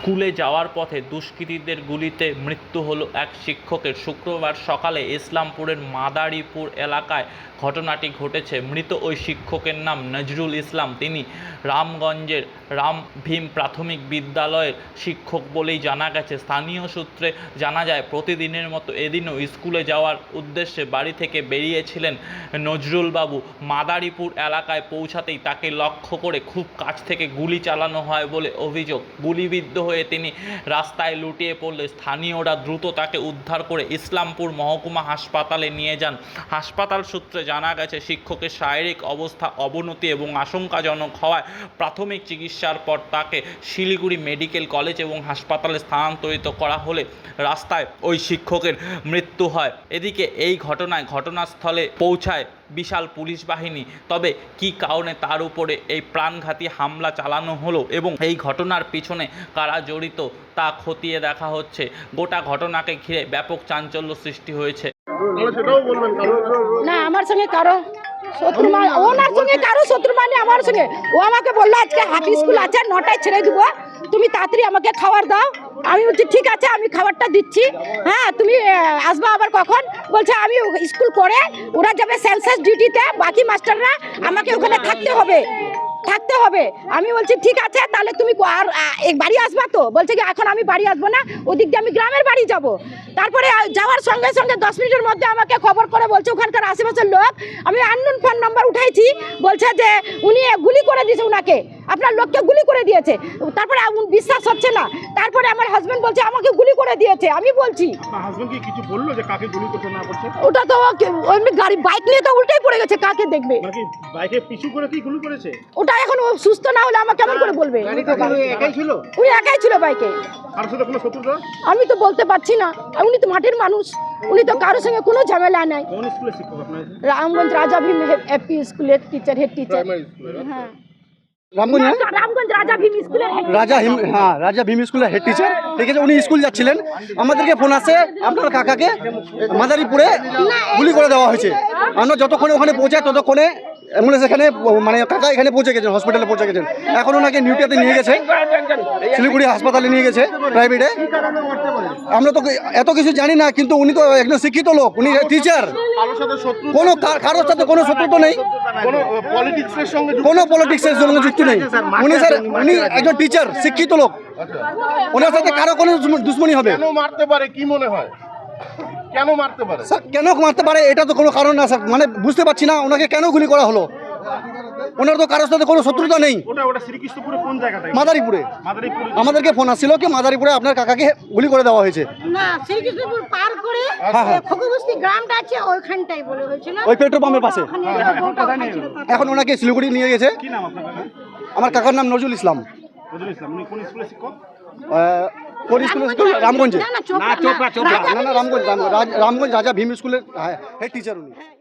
স্কুলে যাওয়ার পথে দুষ্কৃতীদের গুলিতে মৃত্যু হলো এক শিক্ষকের। শুক্রবার সকালে ইসলামপুরের মাদারীপুর এলাকায় ঘটনাটি ঘটেছে। মৃত ওই শিক্ষকের নাম নজরুল ইসলাম। তিনি রামগঞ্জের রাম ভীম প্রাথমিক বিদ্যালয়ের শিক্ষক বলেই জানা গেছে। স্থানীয় সূত্রে জানা যায়, প্রতিদিনের মতো এদিনও স্কুলে যাওয়ার উদ্দেশ্যে বাড়ি থেকে বেরিয়েছিলেন নজরুলবাবু। মাদারীপুর এলাকায় পৌঁছাতেই তাকে লক্ষ্য করে খুব কাছ থেকে গুলি চালানো হয় বলে অভিযোগ। গুলিবিদ্ধ হয়ে তিনি রাস্তায় লুটিয়ে পড়লে স্থানীয়রা দ্রুত তাকে উদ্ধার করে ইসলামপুর মহকুমা হাসপাতালে নিয়ে যান। হাসপাতাল সূত্রে জানা গেছে, শিক্ষকের শারীরিক অবস্থা অবনতি এবং আশঙ্কাজনক হওয়ায় প্রাথমিক চিকিৎসার পর তাকে শিলিগুড়ি মেডিকেল কলেজ এবং হাসপাতালে স্থানান্তরিত করা হলে রাস্তায় ওই শিক্ষকের মৃত্যু হয়। এদিকে এই ঘটনাস্থলে পৌঁছায় বিশাল পুলিশ বাহিনী। তবে কী কারণে তার উপরে এই প্রাণঘাতী হামলা চালানো হলো এবং এই ঘটনার পিছনে কারা জড়িত তা খতিয়ে দেখা হচ্ছে। গোটা ঘটনাকে ঘিরে ব্যাপক চাঞ্চল্য সৃষ্টি হয়েছে। না, আমার সঙ্গে কারো শত্রু মানে, ওনার সঙ্গে কারো শত্রু মানে আমার সঙ্গে। ও আমাকে বললো আজকে হাফ স্কুল আছে, 9টায় ছেড়ে দেবো, তুমি তাড়াতাড়ি আমাকে খাবার দাও। আমি বলছি ঠিক আছে, আমি খাবারটা দিচ্ছি। হ্যাঁ, তুমি আসবা আবার কখন? বলছে আমি স্কুল করে ওরা যাবে সেন্সাস ডিউটিতে, বাকি মাস্টাররা আমাকে ওখানে থাকতে হবে। আমি বলছি ঠিক আছে, তাহলে তুমি আর বাড়ি আসবা তো? বলছে কি এখন আমি বাড়ি আসবো না, ওদিক দিয়ে আমি গ্রামের বাড়ি যাব। তারপরে যাওয়ার সঙ্গে সঙ্গে 10 মিনিটের মধ্যে আমাকে খবর করে বলছে ওখানকার আশেপাশের লোক, আমি আননোন ফোন নাম্বার উঠাইছি, বলছে যে উনি গুলি করে দিয়েছে, উনাকে আপনার লোককে গুলি করে দিয়েছে। তারপরে বিশ্বাস হচ্ছে না। তারপরে আমার হাজবেন্ড বলছে আমাকে গুলি করে দিয়েছে। আমি বলছি হাজবেন্ড কি কিছু বললো যে কাকে গুলি করতে না করছে? ওটা তো ওই গাড়ি বাইক নিয়ে তো উল্টেই পড়ে গেছে, কাকে দেখবে? নাকি বাইকে পিছু করে কি গুলি করেছে? ওটা এখন ও সুস্থ না হলে আমাকে কেমন করে বলবে? একাই ছিল? উনি একাই ছিল বাইকে। কারোর সাথে কোনো শত্রুতা? আমি তো বলতে পারছি না, উনি তো মাটির মানুষ, উনি তো কারোর সঙ্গে কোনো ঝামেলা নাই। কোন স্কুলের শিক্ষক আপনার? রামগঞ্জ রাজা ভীম এপি স্কুলের টিচার, হেড টিচার। হ্যাঁ, রামগঞ্জ রাজা ভীম স্কুলের রাজা ভীম স্কুলের হেড টিচার। ঠিক আছে, উনি স্কুল যাচ্ছিলেন, আমাদেরকে ফোন আসে আপনার কাকাকে মাদারীপুরে গুলি করে দেওয়া হয়েছে। আমরা যতক্ষণে ওখানে পৌঁছাই ততক্ষণে অ্যাম্বুলেন্স এখানে মানে কাকা এখানে পৌঁছে গেছেন, হসপিটালে পৌঁছে গেছেন। এখন ওনাকে নিউটিয়াতে নিয়ে গেছে, শিলিগুড়ি হাসপাতালে নিয়ে গেছে প্রাইভেটে। আমরা তো এত কিছু জানি না, কিন্তু উনি তো একজন শিক্ষিত লোক, উনি টিচার। কোনো কারোর সাথে কোনো শত্রুতা নেই, কোনো পলিটিক্সের সঙ্গে যুক্ত নেই। উনি একজন টিচার, শিক্ষিত লোক, ওনার সাথে কারো কোনো দুশ্মনী হবে? কেন মারতে পারে কি মনে হয়? কেন মারতে পারে স্যার? কেন মারতে পারে এটা তো কোনো কারণ না স্যার, মানে বুঝতে পারছি না ওনাকে কেন গুলি করা হলো। ওনার তো কারোর সাথে কোনো শত্রুতা নেই। ওটা শ্রীকৃষ্ণপুরে কোন জায়গাটায়? মাদারীপুরে। আমাদেরকে ফোন আসছিল কি মাদারীপুরে আপনার কাকাকে গুলি করে দেওয়া হয়েছে। না, শ্রীকৃষ্ণপুর পার করে খগবস্তি গ্রামটা আছে, ওইখানটাই বলে হয়েছিল, ওই পেট্রোল পাম্পের পাশে। এখন ওনাকে শিলিগুড়ি নিয়ে গেছে। কি নাম আপনার? আমার কাকার নাম নজরুল ইসলাম। নজরুল ইসলাম। উনি কোন স্কুলের শিক্ষক? কোন স্কুলের? রামগঞ্জে। না, না, রামগঞ্জ রাজা ভীম স্কুলের হেড টিচার উনি।